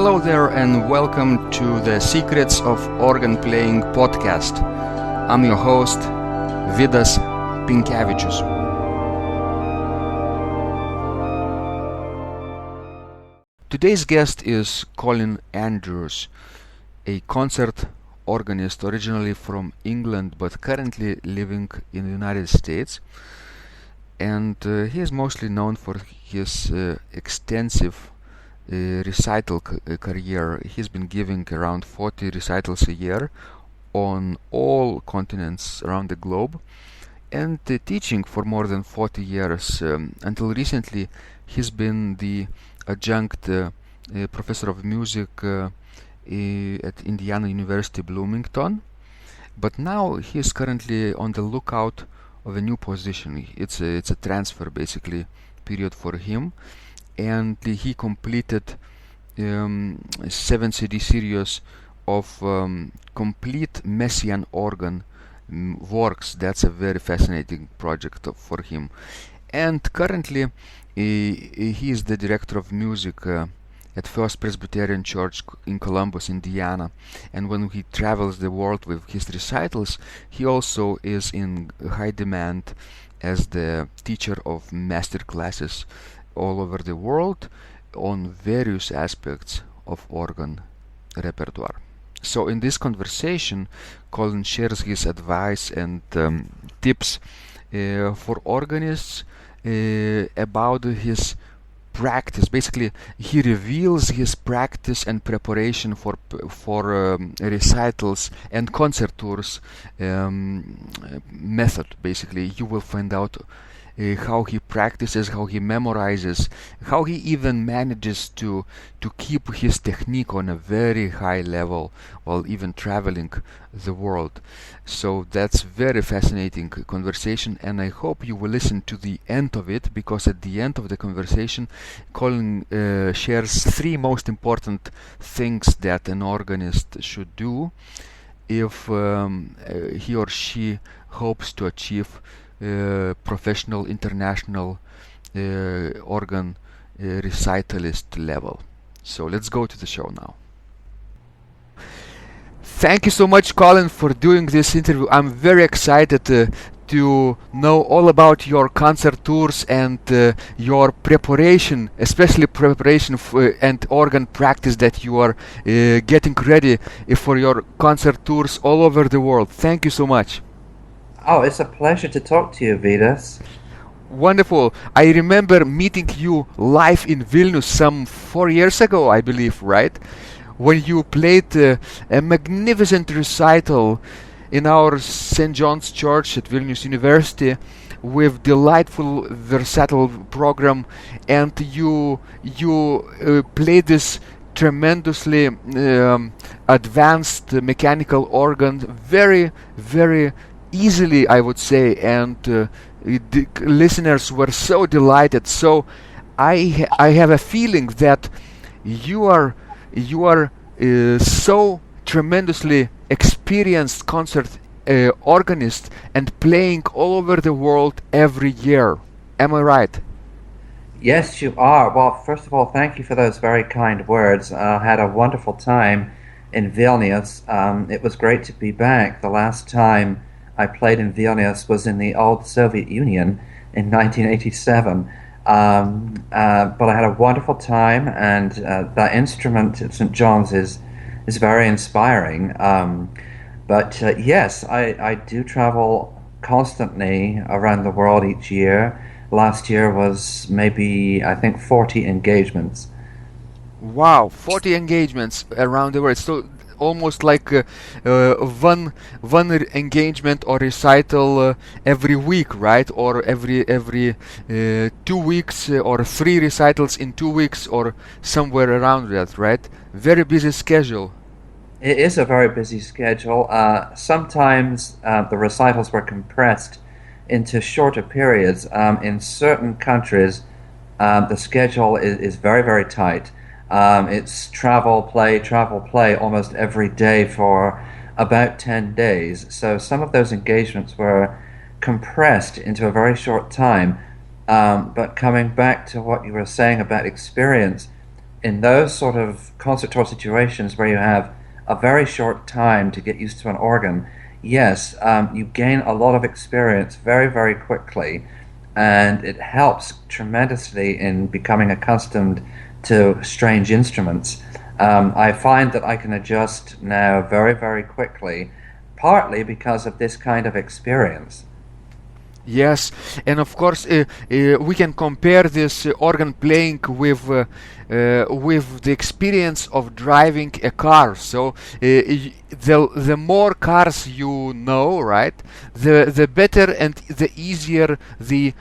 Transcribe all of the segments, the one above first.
Hello there and welcome to the Secrets of Organ Playing podcast. I'm your host, Vidas Pinkevicius. Today's guest is Colin, a concert organist originally from England but currently living in the United States. And he is mostly known for his extensive recital career. He's been giving around 40 recitals a year on all continents around the globe and teaching for more than 40 years. Until recently, he's been the adjunct professor of music at Indiana University Bloomington. But now he is currently on the lookout of a new position. It's a transfer basically period for him. And he completed a 7 CD series of complete Messiaen organ works. That's a very fascinating project for him. And currently he is the director of music at First Presbyterian Church in Columbus, Indiana. And when he travels the world with his recitals, he also is in high demand as the teacher of master classes all over the world on various aspects of organ repertoire. So in this conversation, Colin shares his advice and tips for organists about his practice. Basically, he reveals his practice and preparation for recitals and concert tours method. Basically, you will find out how he practices, how he memorizes, how he even manages to keep his technique on a very high level while even traveling the world. So that's very fascinating conversation, and I hope you will listen to the end of it, because at the end of the conversation, Colin shares 3 most important things that an organist should do if he or she hopes to achieve professional international organ recitalist level. So let's go to the show now. Thank you so much, Colin, for doing this interview. I'm very excited to know all about your concert tours and your preparation, especially preparation and organ practice that you are getting ready for your concert tours all over the world. Thank you so much. Oh, it's a pleasure to talk to you, Vidas. Wonderful. I remember meeting you live in Vilnius some 4 years ago, I believe, right? When you played a magnificent recital in our St. John's Church at Vilnius University with delightful versatile program, and you played this tremendously advanced mechanical organ very, very easily, I would say, and the listeners were so delighted. So I have a feeling that you are so tremendously experienced concert organist and playing all over the world every year. Am I right? Yes, you are. Well, first of all, thank you for those very kind words. I had a wonderful time in Vilnius. It was great to be back. The last time I played in Vilnius was in the old Soviet Union in 1987. But I had a wonderful time, and that instrument at St. John's is very inspiring. But yes, I do travel constantly around the world each year. Last year was maybe, I think, 40 engagements. Wow, 40 engagements around the world. So almost like one engagement or recital every week, right? Or every 2 weeks, or 3 recitals in 2 weeks, or somewhere around that, right? Very busy schedule. It is a very busy schedule. Sometimes the recitals were compressed into shorter periods. In certain countries, the schedule is very, very tight. It's travel, play almost every day for about 10 days. So some of those engagements were compressed into a very short time. But coming back to what you were saying about experience, in those sort of concerttoir situations where you have a very short time to get used to an organ, yes, you gain a lot of experience very, very quickly, and it helps tremendously in becoming accustomed to strange instruments. I find that I can adjust now very, very quickly, partly because of this kind of experience. Yes, and of course we can compare this organ playing with the experience of driving a car. So the more cars you know, right, the better and the easier the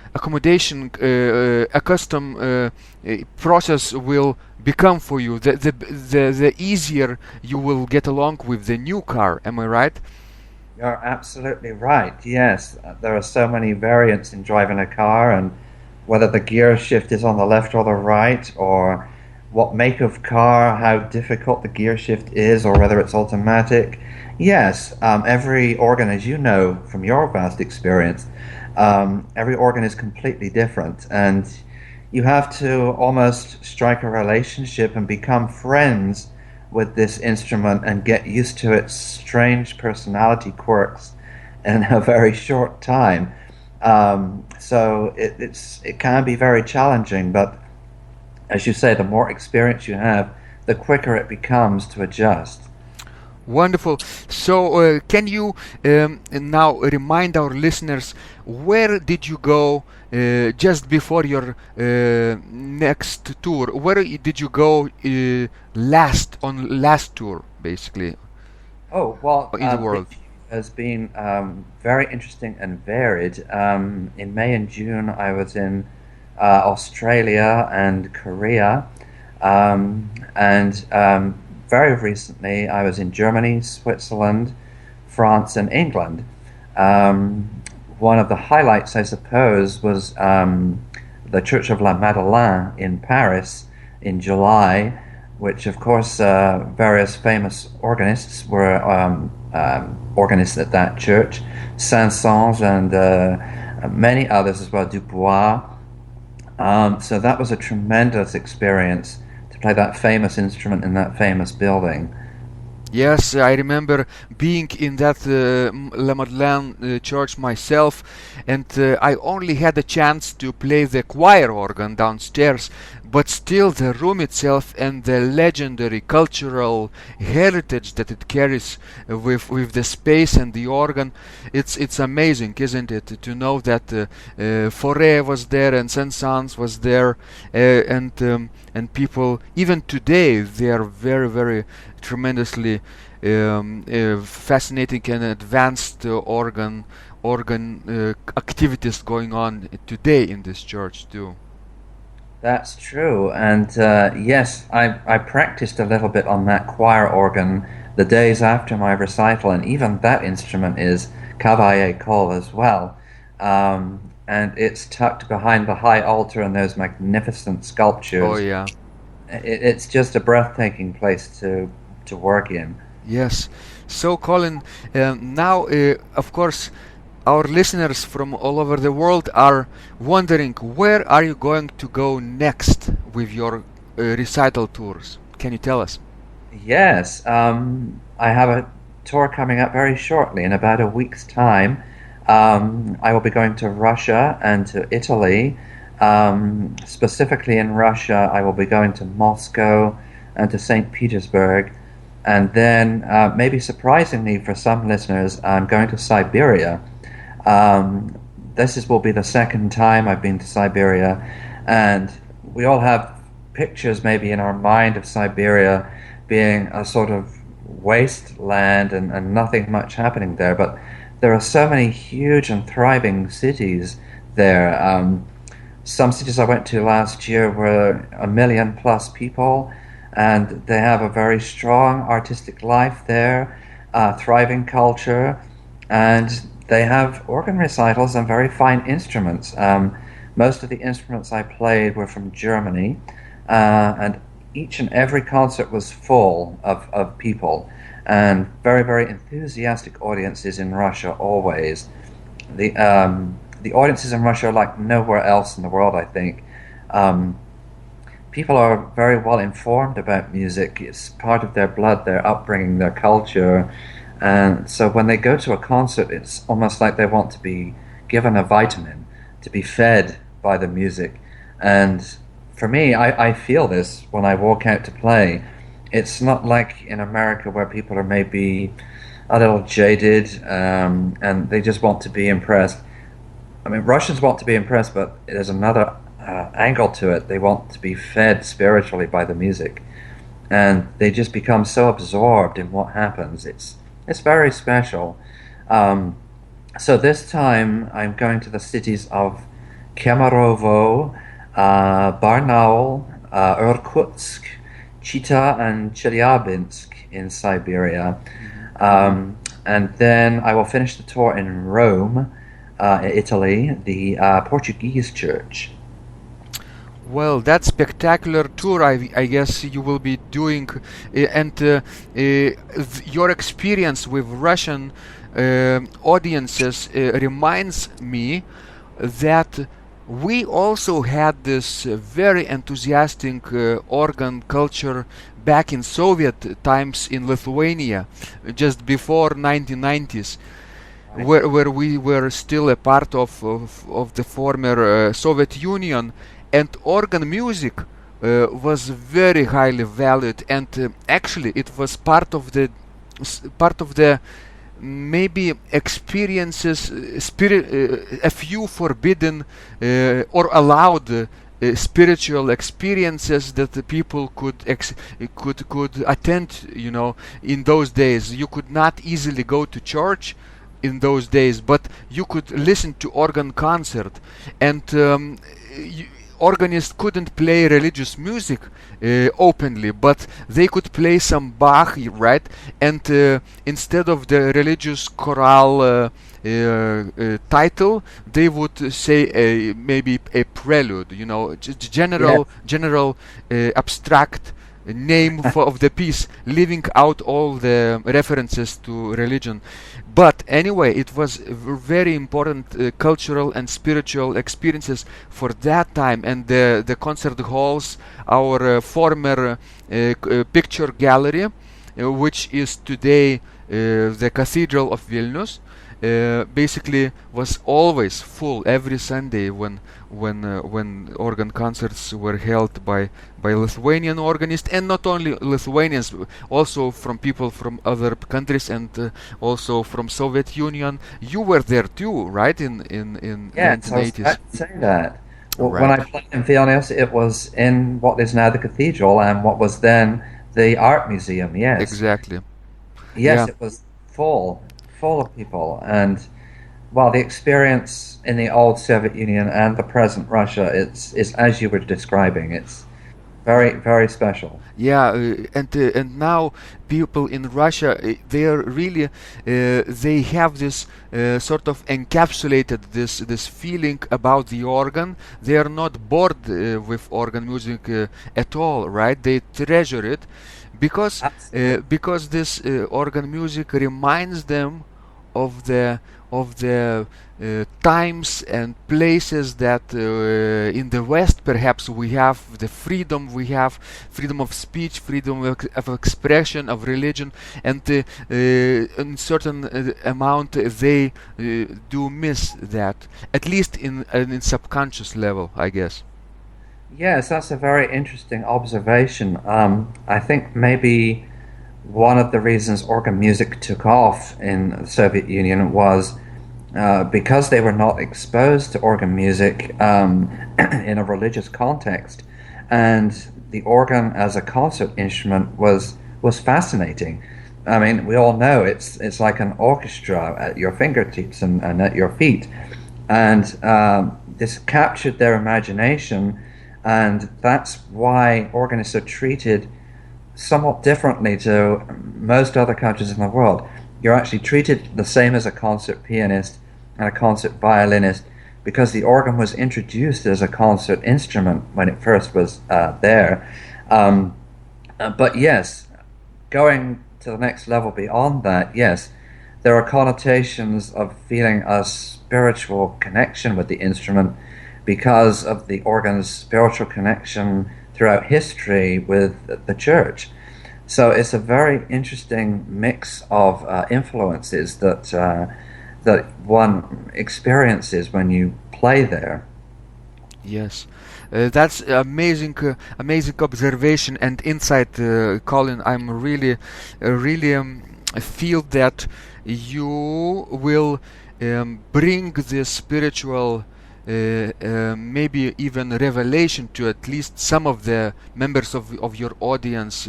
process will become for you. The easier you will get along with the new car. Am I right? You're absolutely right. Yes, there are so many variants in driving a car, and whether the gear shift is on the left or the right, or what make of car, how difficult the gear shift is, or whether it's automatic. Yes, every organ, as you know from your vast experience, every organ is completely different, and you have to almost strike a relationship and become friends with this instrument and get used to its strange personality quirks in a very short time. So it can be very challenging, but as you say, the more experience you have, the quicker it becomes to adjust. Wonderful. So, can you now remind our listeners where did you go just before your next tour? Where did you go last tour, basically, Oh, well, in the the world? year has been very interesting and varied. In May and June, I was in Australia and Korea, and very recently, I was in Germany, Switzerland, France, and England. Um, One of the highlights, I suppose, was the Church of La Madeleine in Paris in July, which, of course, various famous organists were organists at that church, Saint-Saëns and many others as well, Dubois. So that was a tremendous experience to play that famous instrument in that famous building. Yes, I remember being in that La Madeleine church myself, and I only had a chance to play the choir organ downstairs, but still the room itself and the legendary cultural heritage that it carries with the space and the organ, it's amazing, isn't it, to know that Fauré was there and Saint-Saëns was there, and people even today they are very, very tremendously fascinating and advanced organ activities going on today in this church too. That's true. And yes, I practiced a little bit on that choir organ the days after my recital, and even that instrument is cavaille col as well. And it's tucked behind the high altar and those magnificent Oh sculptures. yeah. It's just a breathtaking place to work in. Yes. So, Colin, now, of course, our listeners from all over the world are wondering where are you going to go next with your recital tours? Can you tell us? Yes, I have a tour coming up very shortly in about a week's time. I will be going to Russia and to Italy. Specifically in Russia, I will be going to Moscow and to St. Petersburg. And then, maybe surprisingly for some listeners, I'm going to Siberia. Um, will be the second time I've been to Siberia, and we all have pictures maybe in our mind of Siberia being a sort of wasteland and nothing much happening there. But there are so many huge and thriving cities there. Some cities I went to last year were 1 million plus people, and they have a very strong artistic life there, thriving culture, and they have organ recitals and very fine instruments. Most of the instruments I played were from Germany, and each and every concert was full of people, and very, very enthusiastic audiences in Russia always. The audiences in Russia are like nowhere else in the world, I think. Um, people are very well informed about music. It's part of their blood, their upbringing, their culture. And so when they go to a concert, it's almost like they want to be given a vitamin, to be fed by the music. And for me, I feel this when I walk out to play. It's not like in America where people are maybe a little jaded, and they just want to be impressed. I mean, Russians want to be impressed, but there's another angle to it. They want to be fed spiritually by the music, and they just become so absorbed in what happens. It's very special. So this time I'm going to the cities of Kemerovo, Barnaul, Irkutsk, Chita, and Chelyabinsk in Siberia. And then I will finish the tour in Rome, Italy, the Portuguese church. Well, that spectacular tour, I guess you will be doing, and your experience with Russian audiences reminds me that we also had this very enthusiastic organ culture back in Soviet times in Lithuania, just before 1990s. Where we were still a part of the former Soviet Union, and organ music was very highly valued, and actually it was part of the maybe experiences, a few forbidden or allowed spiritual experiences that the people could attend. In those days, you could not easily go to church in those days, but you could listen to organ concert, and organists couldn't play religious music openly, but they could play some Bach, right? And instead of the religious chorale title, they would say maybe a prelude, general abstract name of the piece, leaving out all the references to religion. But anyway, it was very important cultural and spiritual experiences for that time, and the concert halls, our former picture gallery, which is today the Cathedral of Vilnius, basically was always full every Sunday when organ concerts were held by Lithuanian organists, and not only Lithuanians, also from people from other countries, and also from Soviet Union. You were there too, right? In Yes, I was 1980s. about to say that. Well, when I Right. played in Vilnius, it was in what is now the cathedral and what was then the art museum. Yes, Exactly. yes, Yeah. it was full of people, and well, the experience in the old Soviet Union and the present Russia is as you were describing. It's very, very special. Yeah, and now people in Russia, they are really they have this sort of encapsulated this feeling about the organ. They are not bored with organ music at all, right? They treasure it because Absolutely. this organ music reminds them of the times and places that in the West perhaps we have the freedom, we have freedom of speech, freedom of expression, of religion, and in certain amount they do miss that, at least in subconscious level, I guess. Yes, that's a very interesting observation. I think maybe one of the reasons organ music took off in the Soviet Union was because they were not exposed to organ music in a religious context, and the organ as a concert instrument was fascinating. I mean, we all know it's like an orchestra at your fingertips and at your feet, and this captured their imagination, and that's why organists are treated somewhat differently to most other countries in the world. You're actually treated the same as a concert pianist and a concert violinist because the organ was introduced as a concert instrument when it first was there. Um, but yes, going to the next level beyond that, yes, there are connotations of feeling a spiritual connection with the instrument because of the organ's spiritual connection throughout history with the church. So it's a very interesting mix of influences that one experiences when you play there. Yes, that's amazing observation and insight, Colin. I'm really feel that you will bring this spiritual, maybe even revelation to at least some of the members of your audience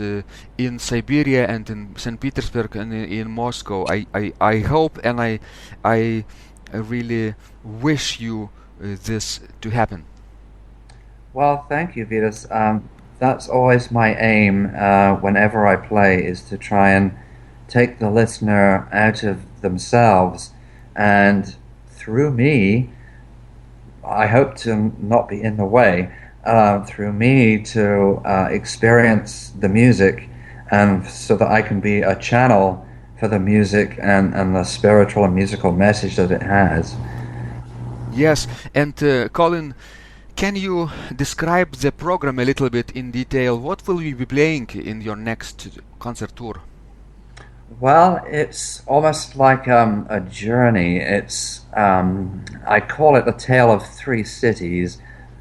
in Siberia and in St. Petersburg and in Moscow. I hope and I really wish you this to happen. Well, thank you, Vidas. That's always my aim whenever I play, is to try and take the listener out of themselves, and through me, I hope to not be in the way, through me to experience the music, and so that I can be a channel for the music and the spiritual and musical message that it has. Yes, and Colin, can you describe the program a little bit in detail? What will we be playing in your next concert tour? Well, it's almost like a journey. I call it a tale of three cities.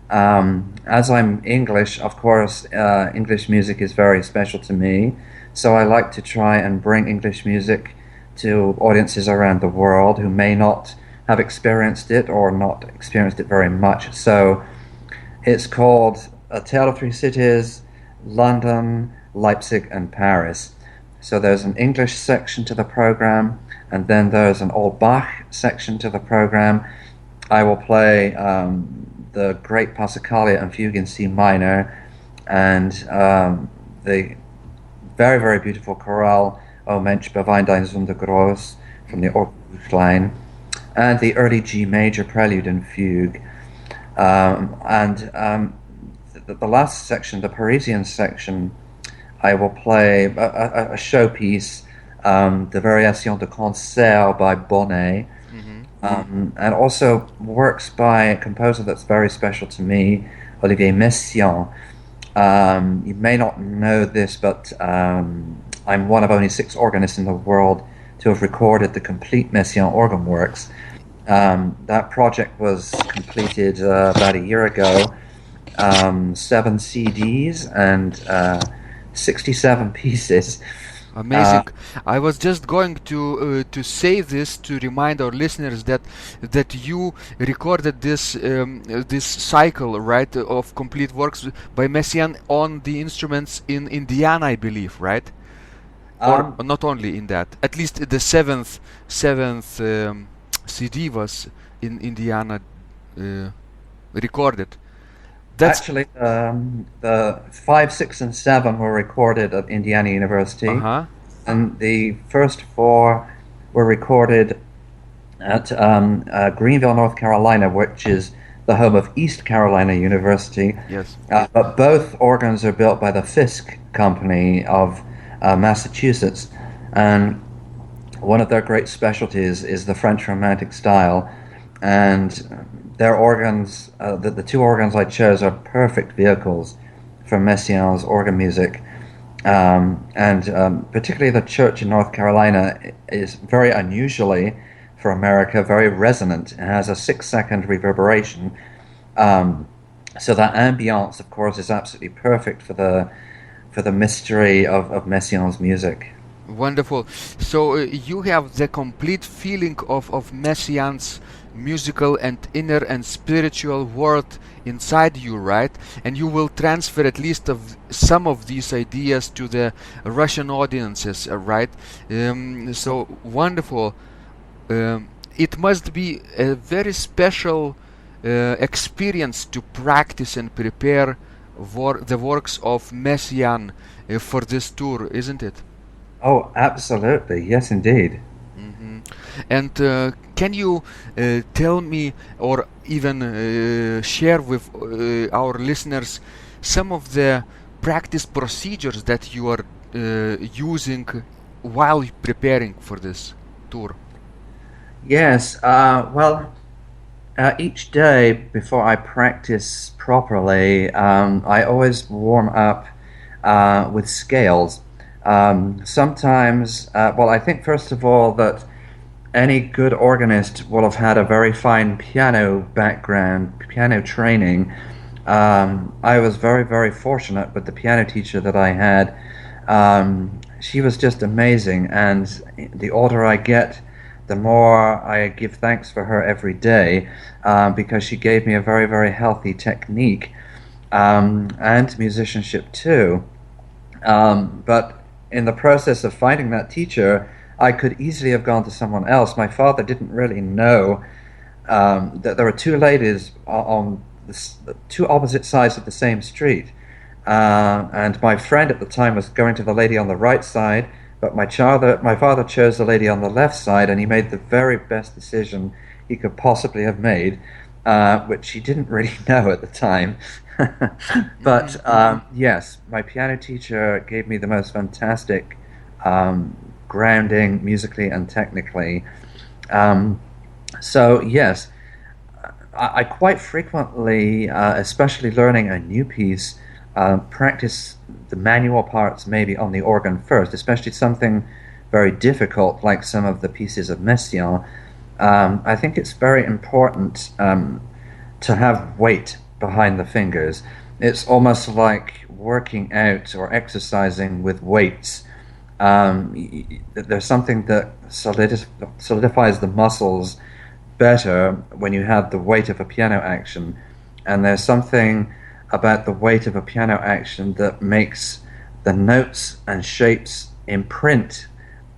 As I'm English, of course, English music is very special to me. So I like to try and bring English music to audiences around the world who may not have experienced it or not experienced it very much. So it's called A Tale of Three Cities: London, Leipzig, and Paris. So there's an English section to the program, and then there's an old Bach section to the program. I will play the Great Passacaglia and Fugue in C minor, and the very, very beautiful chorale O Mensch beweint ein Sünde groß from the Orgelbuchlein, and the early G major prelude and fugue. The last section, the Parisian section, I will play a showpiece, the Variation de Concert by Bonnet, and also works by a composer that's very special to me, Olivier Messiaen. You may not know this, but I'm one of only 6 organists in the world to have recorded the complete Messiaen organ works. That project was completed about a year ago. 7 CDs and 67 pieces. Amazing. I was just going to say this to remind our listeners that you recorded this cycle, right, of complete works by Messiaen on the instruments in Indiana, I believe, right? Or not only in that. At least the seventh CD was in Indiana recorded. That's Actually, the 5, 6, and 7 were recorded at Indiana University, and the first 4 were recorded at Greenville, North Carolina, which is the home of East Carolina University. Yes. But both organs are built by the Fisk Company of Massachusetts, and one of their great specialties is the French Romantic style, and their organs, the 2 organs I chose, are perfect vehicles for Messiaen's organ music. Particularly the church in North Carolina is very unusually, for America, very resonant. It has a 6-second reverberation. So that ambience, of course, is absolutely perfect for the mystery of Messiaen's music. Wonderful. So you have the complete feeling of Messiaen's musical and inner and spiritual world inside you, right? And you will transfer at least of some of these ideas to the Russian audiences, right? So wonderful. It must be a very special experience to practice and prepare the works of Messiaen for this tour, isn't it? Oh, absolutely. Yes, indeed. And can you tell me, or even share with our listeners, some of the practice procedures that you are using while preparing for this tour? Yes. Well, Each day before I practice properly, I always warm up with scales. Sometimes, well, I think first of all that any good organist will have had a very fine piano background, piano training. I was very, very fortunate with the piano teacher that I had. She was just amazing, and the older I get, the more I give thanks for her every day, because she gave me a very, very healthy technique, and musicianship too. But in the process of finding that teacher, I could easily have gone to someone else. My father didn't really know that there were two ladies on the two opposite sides of the same street. And my friend at the time was going to the lady on the right side, but my father chose the lady on the left side, and he made the very best decision he could possibly have made, which he didn't really know at the time. But yes, my piano teacher gave me the most fantastic grounding musically and technically. So yes, I quite frequently, especially learning a new piece, practice the manual parts maybe on the organ first, especially something very difficult like some of the pieces of Messiaen. I think it's very important to have weight behind the fingers. It's almost like working out or exercising with weights. There's something that solidifies the muscles better when you have the weight of a piano action, and there's something about the weight of a piano action that makes the notes and shapes imprint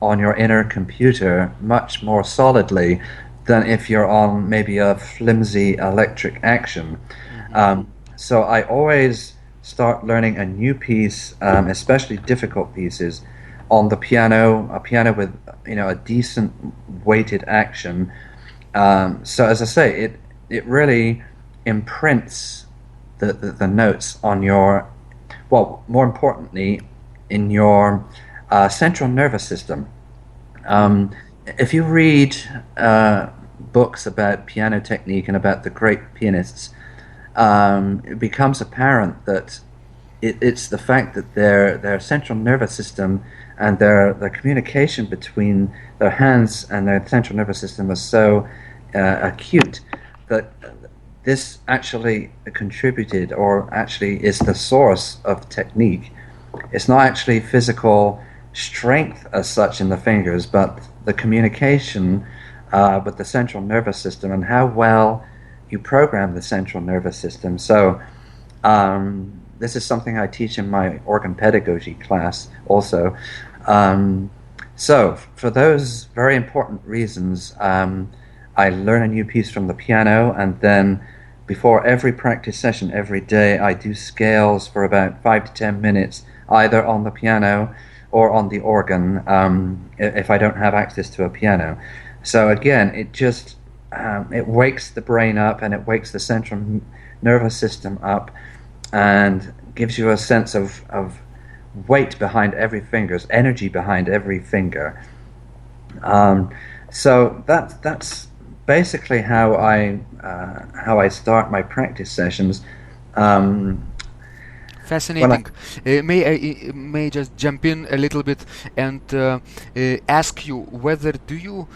on your inner computer much more solidly than if you're on maybe a flimsy electric action. So I always start learning a new piece, especially difficult pieces, on the piano, a piano with a decent weighted action. So as I say, it really imprints the notes on your, well, more importantly, in your central nervous system. If you read books about piano technique and about the great pianists, it becomes apparent that it's the fact that their central nervous system and their communication between their hands and their central nervous system was so acute that this actually contributed, or actually is the source of technique. It's not actually physical strength as such in the fingers, but the communication with the central nervous system and how well you program the central nervous system. So this is something I teach in my organ pedagogy class also. So for those very important reasons, I learn a new piece from the piano, and then before every practice session every day, I do scales for about 5 to 10 minutes, either on the piano or on the organ, if I don't have access to a piano. So again, it just it wakes the brain up, and it wakes the central nervous system up, and gives you a sense of weight behind every finger, energy behind every finger. So that's basically how I start my practice sessions. Fascinating. May I just jump in a little bit and ask you whether do you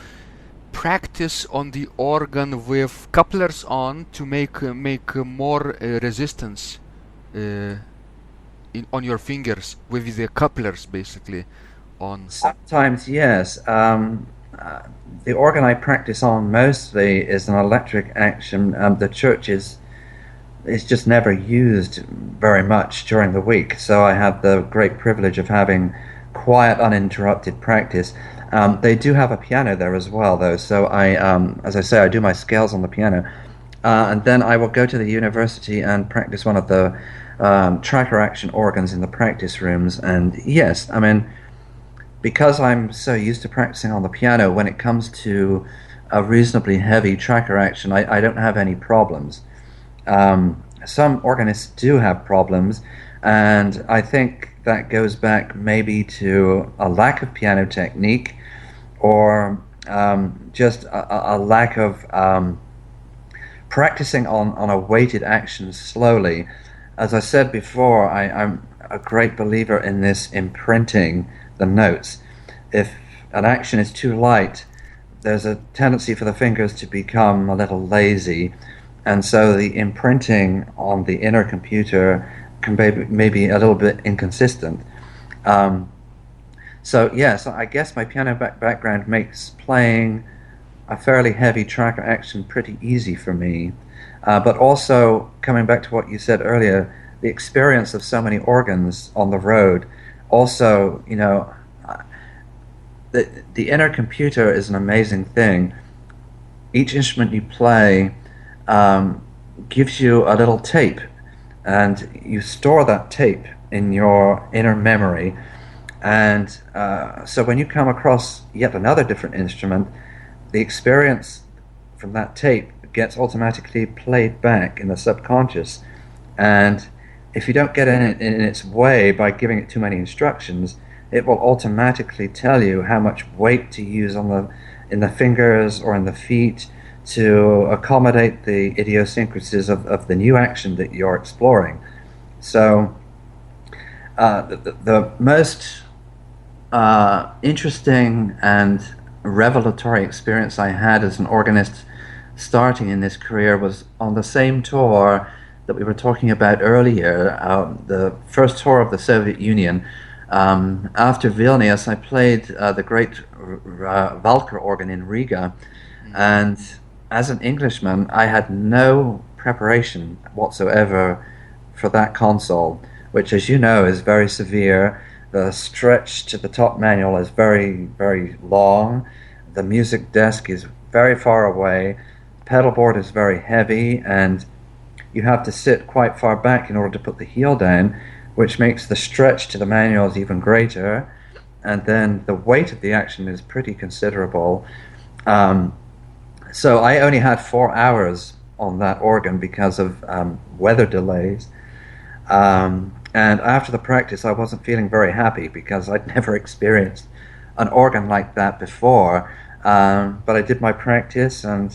practice on the organ with couplers on to make more resistance on your fingers with the couplers basically on? Sometimes, yes. The organ I practice on mostly is an electric action. The church is just never used very much during the week, so I have the great privilege of having quiet, uninterrupted practice. They do have a piano there as well, though, so as I say, I do my scales on the piano, and then I will go to the university and practice one of the tracker action organs in the practice rooms. And yes, I mean, because I'm so used to practicing on the piano, when it comes to a reasonably heavy tracker action, I don't have any problems. Some organists do have problems, and I think that goes back maybe to a lack of piano technique, or just a lack of practicing on a weighted action slowly. As I said before, I'm a great believer in this imprinting the notes. If an action is too light, there's a tendency for the fingers to become a little lazy, and so the imprinting on the inner computer can maybe a little bit inconsistent. Um, so yes, I guess my piano background makes playing a fairly heavy track action pretty easy for me. But also, coming back to what you said earlier, the experience of so many organs on the road, also, the inner computer is an amazing thing. Each instrument you play gives you a little tape, and you store that tape in your inner memory. And so when you come across yet another different instrument, the experience from that tape gets automatically played back in the subconscious. And if you don't get in its way by giving it too many instructions, it will automatically tell you how much weight to use in the fingers or in the feet to accommodate the idiosyncrasies of the new action that you're exploring. So the most interesting and revelatory experience I had as an organist starting in this career was on the same tour that we were talking about earlier, the first tour of the Soviet Union. After Vilnius, I played the great Valka organ in Riga, and as an Englishman, I had no preparation whatsoever for that console, which, as you know, is very severe. The stretch to the top manual is very, very long. The music desk is very far away. Pedal board is very heavy, and you have to sit quite far back in order to put the heel down, which makes the stretch to the manuals even greater. And then the weight of the action is pretty considerable. So I only had 4 hours on that organ because of weather delays. And after the practice, I wasn't feeling very happy because I'd never experienced an organ like that before. But I did my practice, and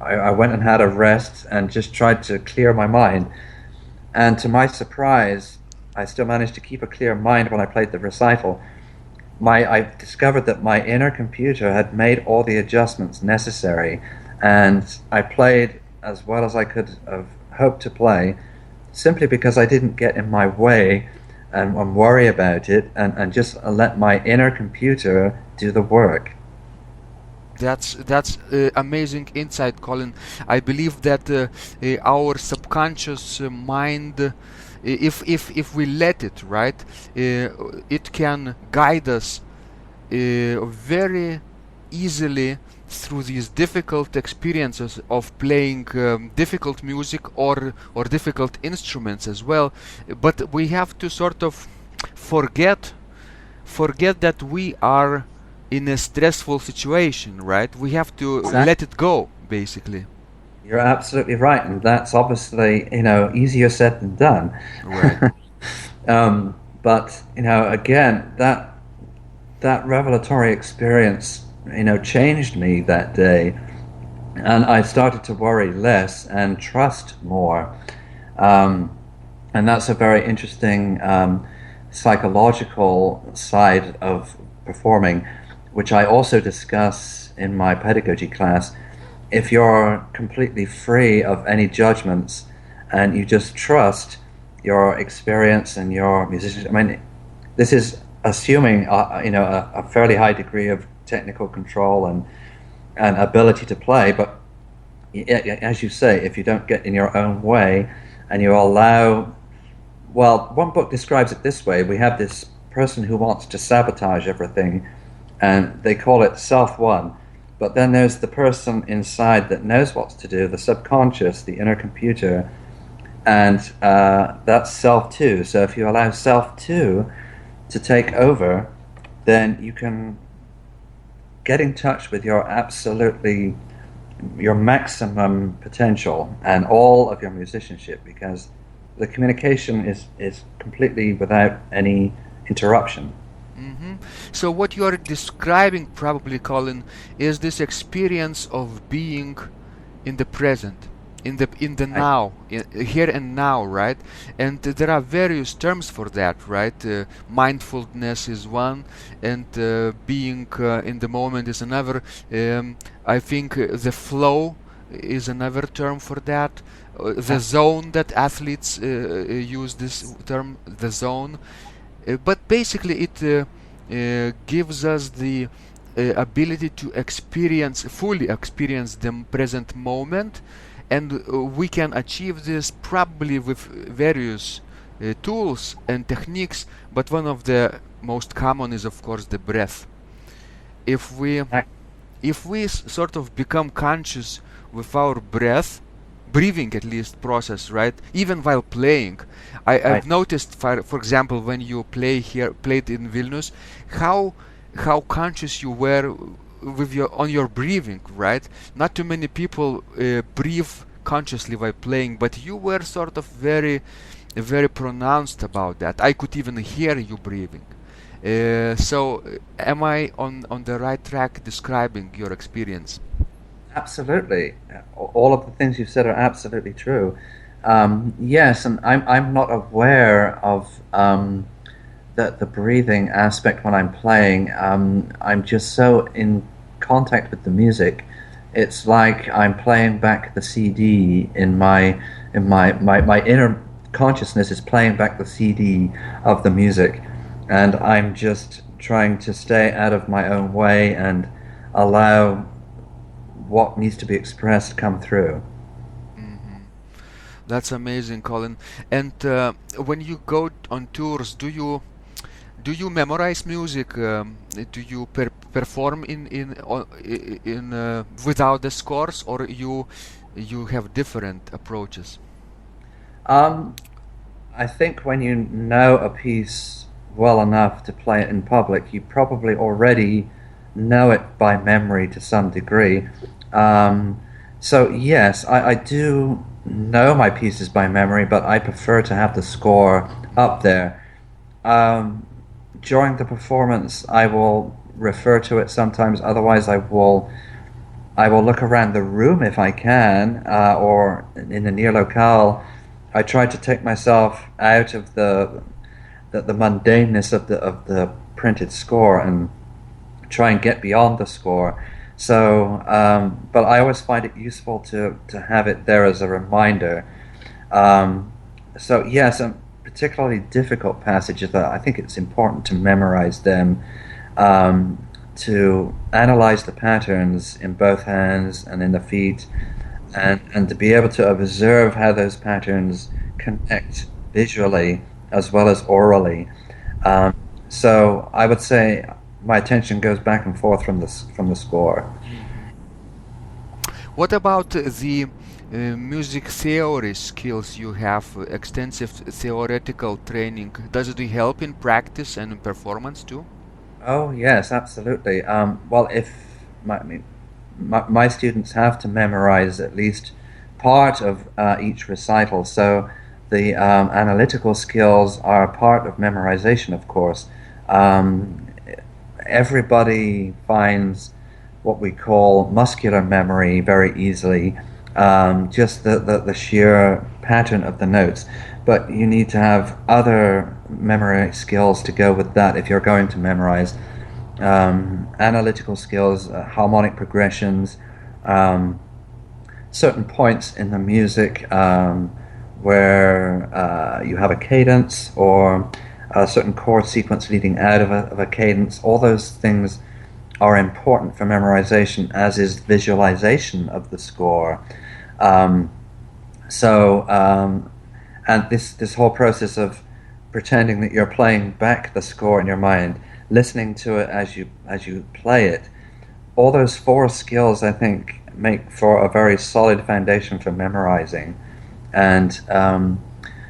I went and had a rest and just tried to clear my mind. And to my surprise, I still managed to keep a clear mind when I played the recital. I discovered that my inner computer had made all the adjustments necessary, and I played as well as I could have hoped to play, simply because I didn't get in my way and worry about it, and just let my inner computer do the work. That's amazing insight, Colin. I believe that our subconscious mind, if we let it, right, it can guide us very easily through these difficult experiences of playing difficult music or difficult instruments as well. But we have to sort of forget that we are in a stressful situation, right? We have to let it go, basically. You're absolutely right, and that's obviously, easier said than done. Right. But again, that revelatory experience, changed me that day, and I started to worry less and trust more. And that's a very interesting psychological side of performing, which I also discuss in my pedagogy class. If you're completely free of any judgments and you just trust your experience and your musicianship, I mean, this is assuming a fairly high degree of technical control and ability to play. But as you say, if you don't get in your own way and you allow, well, one book describes it this way: we have this person who wants to sabotage everything, and they call it self-one. But then there's the person inside that knows what to do, the subconscious, the inner computer, and that's self-two. So if you allow self-two to take over, then you can get in touch with your maximum potential and all of your musicianship, because the communication is completely without any interruption. Mm-hmm. So what you are describing, probably, Colin, is this experience of being in the present. in the Right. now, here and now, right? And there are various terms for that, right? Mindfulness is one, and being in the moment is another. I think the flow is another term for that. The zone that athletes use this term, the zone. But basically, it gives us the ability to fully experience the present moment, and we can achieve this probably with various tools and techniques. But one of the most common is, of course, the breath. If we Right. if we sort of become conscious with our breathing at least process, right? Even while playing, I've Right. noticed, for example, when you played in Vilnius, how conscious you were with your breathing, right? Not too many people breathe consciously while playing, but you were sort of very pronounced about that. I could even hear you breathing. So, am I on the right track describing your experience? Absolutely. All of the things you've said are absolutely true. Yes, and I'm not aware of the breathing aspect when I'm playing. I'm just so in contact with the music. It's like I'm playing back the CD in my inner consciousness is playing back the CD of the music, and I'm just trying to stay out of my own way and allow what needs to be expressed come through. Hmm. That's amazing, Colin. And when you go on tours, do you memorize music? Do you perform in without the scores, or you have different approaches? Um, I think when you know a piece well enough to play it in public, you probably already know it by memory to some degree. Um, so yes, I do know my pieces by memory, but I prefer to have the score up there. Um, During the performance, I will refer to it sometimes. Otherwise, I will look around the room if I can, or in the near locale. I try to take myself out of the mundaneness of the printed score and try and get beyond the score. So, but I always find it useful to have it there as a reminder. Um, so yes, particularly difficult passages, that I think it's important to memorize them, to analyze the patterns in both hands and in the feet, and to be able to observe how those patterns connect visually as well as orally. Um, so I would say my attention goes back and forth from the score. Hmm. What about the music theory skills you have? Extensive theoretical training. Does it help in practice and in performance too? Oh yes, absolutely. Well, if I mean, my students have to memorize at least part of each recital, so the analytical skills are a part of memorization, of course. Um, Everybody finds what we call muscular memory very easily, just the sheer pattern of the notes. But you need to have other memory skills to go with that if you're going to memorize. Analytical skills, harmonic progressions, um, certain points in the music where you have a cadence or a certain chord sequence leading out of a cadence. All those things are important for memorization, as is visualization of the score. Um, and this whole process of pretending that you're playing back the score in your mind, listening to it as you play it, all those four skills, I think, make for a very solid foundation for memorizing. And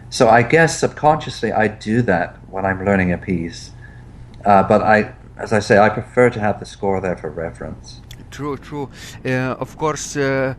so I guess subconsciously I do that when I'm learning a piece. But as I say, I prefer to have the score there for reference. True, true. Of course, there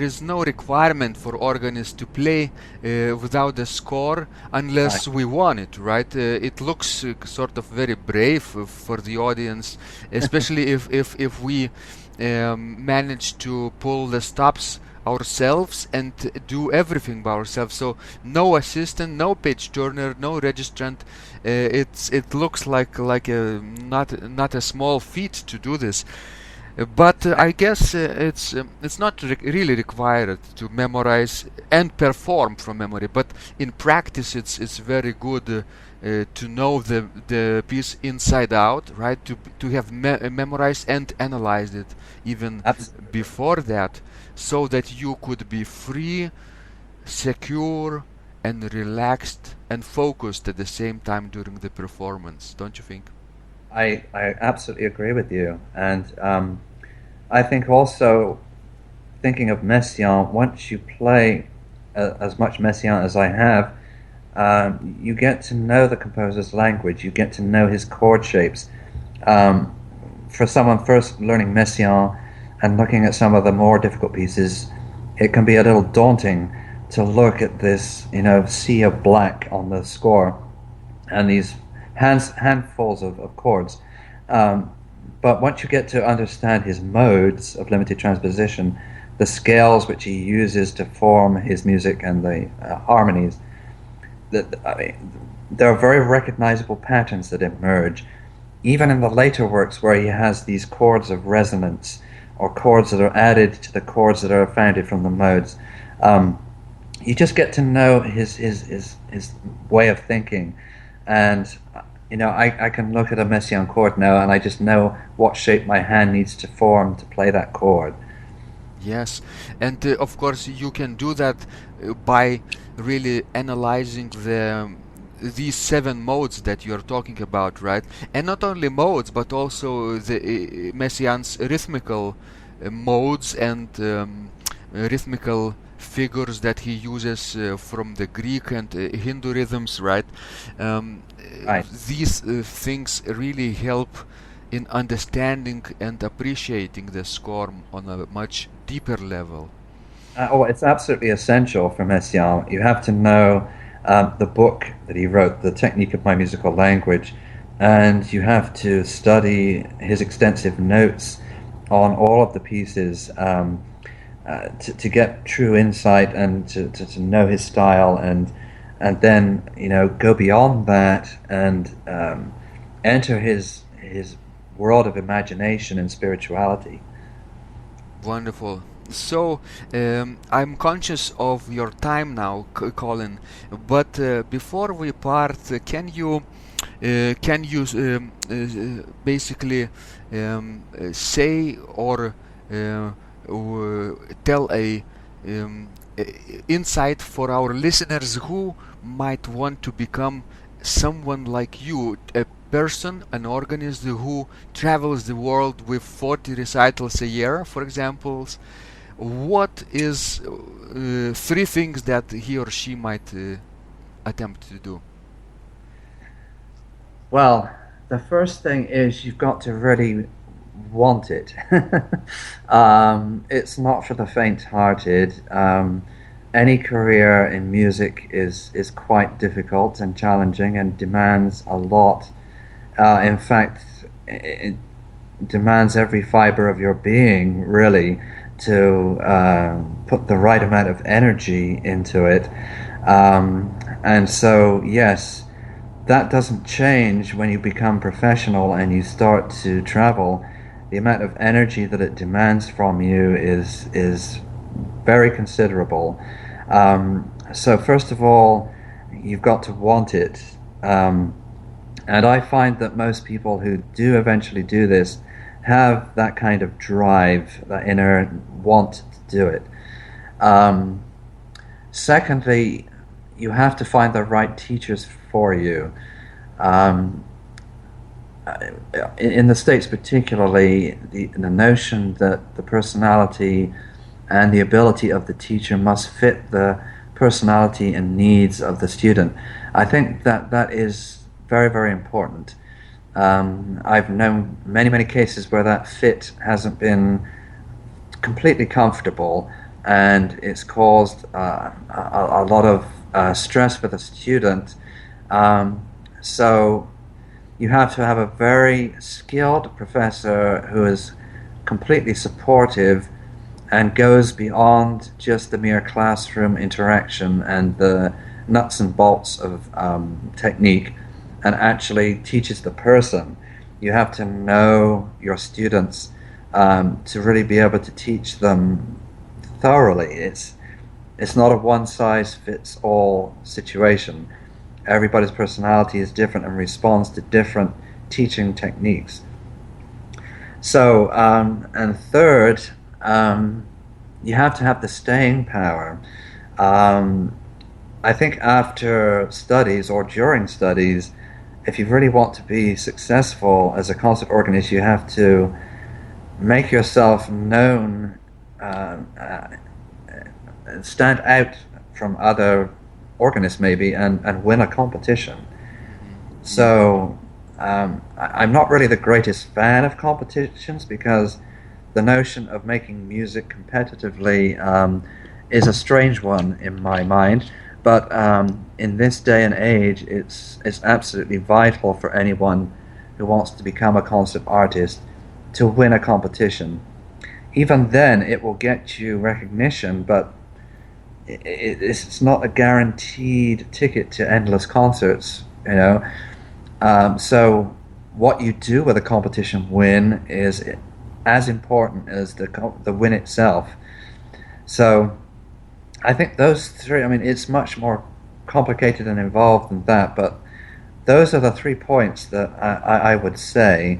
is no requirement for organists to play without the score Right. unless we want it, right? It looks sort of very brave for the audience, especially if we manage to pull the stops ourselves and do everything by ourselves. So no assistant, no page turner, no registrant. It looks like a not a small feat to do this. But I guess it's not really required to memorize and perform from memory. But in practice, it's very good to know the piece inside out, right? To have memorized and analyzed it even Absolutely. before that, so that you could be free, secure, and relaxed and focused at the same time during the performance. Don't you think? I absolutely agree with you. And I think also, thinking of Messiaen, once you play as much Messiaen as I have, you get to know the composer's language, you get to know his chord shapes. Um, for someone first learning Messiaen and looking at some of the more difficult pieces, it can be a little daunting to look at this, sea of black on the score and these handfuls of chords. Um, but once you get to understand his modes of limited transposition, the scales which he uses to form his music and the harmonies, there are very recognizable patterns that emerge, even in the later works where he has these chords of resonance or chords that are added to the chords that are founded from the modes. You just get to know his way of thinking, and I can look at a Messiaen chord now, and I just know what shape my hand needs to form to play that chord. Yes, and of course you can do that by really analyzing these 7 modes that you're talking about, right? And not only modes, but also the Messiaen's rhythmical modes and rhythmical figures that he uses from the Greek and Hindu rhythms, right? Um, Right. these things really help in understanding and appreciating the score on a much deeper level. It's absolutely essential for Messiaen. You have to know the book that he wrote, The Technique of My Musical Language, and you have to study his extensive notes on all of the pieces to get true insight and to know his style, and then go beyond that and enter his world of imagination and spirituality. Wonderful. So, I'm conscious of your time now, Colin. But before we part, basically say or tell a insight for our listeners who might want to become someone like you, a person, an organist who travels the world with 40 recitals a year, for example? What is 3 things that he or she might attempt to do? Well, the first thing is you've got to really want it. It's not for the faint-hearted. Any career in music is quite difficult and challenging and demands a lot. In fact, it demands every fiber of your being, really, to put the right amount of energy into it. And so, yes, that doesn't change when you become professional and you start to travel. The amount of energy that it demands from you is very considerable. So first of all, you've got to want it. And I find that most people who do eventually do this have that kind of drive, that inner want to do it. Secondly, you have to find the right teachers for you. Um, in the States particularly, the notion that the personality and the ability of the teacher must fit the personality and needs of the student. I think that is very, very important. I've known many cases where that fit hasn't been completely comfortable, and it's caused a lot of stress for the student. So you have to have a very skilled professor who is completely supportive and goes beyond just the mere classroom interaction and the nuts and bolts of technique, and actually teaches the person. You have to know your students to really be able to teach them thoroughly. It's not a one size fits all situation. Everybody's personality is different and responds to different teaching techniques. So, and third, you have to have the staying power. Um, I think after studies or during studies, if you really want to be successful as a concert organist, you have to make yourself known, stand out from other organists maybe, and win a competition. So I'm not really the greatest fan of competitions because the notion of making music competitively is a strange one in my mind. But in this day and age, it's absolutely vital for anyone who wants to become a concert artist to win a competition. Even then, it will get you recognition, but it's not a guaranteed ticket to endless concerts, you know. So what you do with a competition win is as important as the win itself. So I think those three, I mean, it's much more complicated and involved than that, but those are the 3 points that I would say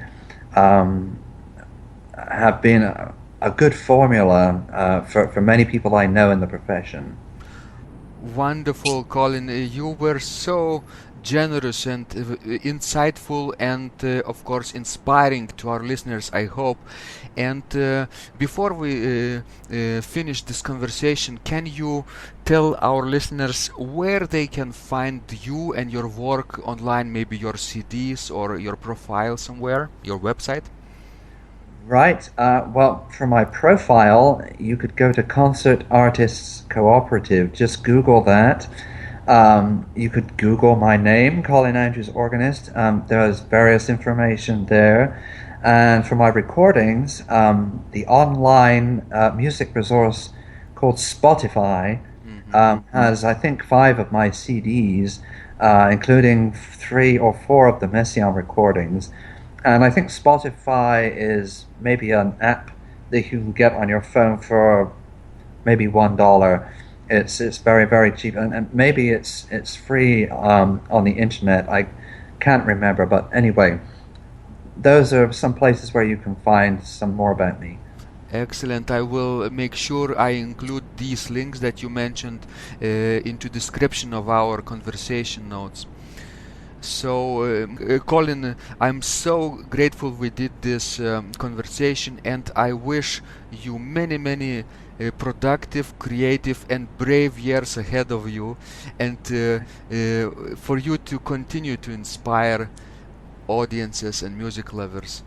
have been a good formula for many people I know in the profession. Wonderful, Colin. You were so generous and insightful and, of course, inspiring to our listeners, I hope. And before we finish this conversation, can you tell our listeners where they can find you and your work online, maybe your CDs or your profile somewhere, your website? Right. Well, for my profile, you could go to Concert Artists Cooperative. Just Google that. You could Google my name, Colin Andrews Organist. There's various information there. And for my recordings, the online music resource called Spotify has, I think, 5 of my CDs, including 3 or 4 of the Messiaen recordings. And I think Spotify is maybe an app that you can get on your phone for maybe $1. It's very, very cheap, and maybe it's free on the internet. I can't remember, but anyway, those are some places where you can find some more about me. Excellent. I will make sure I include these links that you mentioned into description of our conversation notes. So, Colin, I'm so grateful we did this conversation, and I wish you many, many productive, creative, and brave years ahead of you, and for you to continue to inspire audiences and music lovers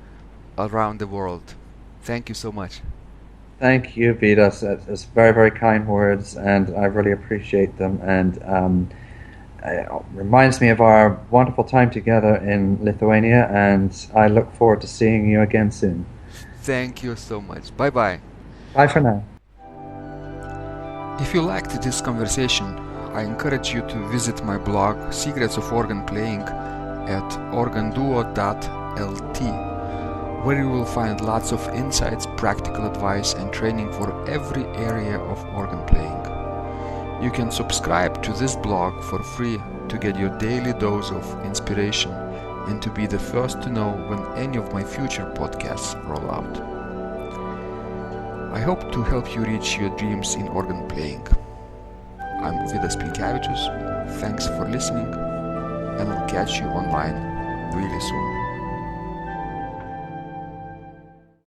around the world. Thank you so much. Thank you, Vidas. It's very, very kind words, and I really appreciate them. And it reminds me of our wonderful time together in Lithuania, and I look forward to seeing you again soon. Thank you so much. Bye-bye. Bye for now. If you liked this conversation, I encourage you to visit my blog Secrets of Organ Playing at organduo.lt, where you will find lots of insights, practical advice, and training for every area of organ playing. You can subscribe to this blog for free to get your daily dose of inspiration and to be the first to know when any of my future podcasts roll out. I hope to help you reach your dreams in organ playing. I'm Vidas Pinkevicius. Thanks for listening, and I'll catch you online really soon.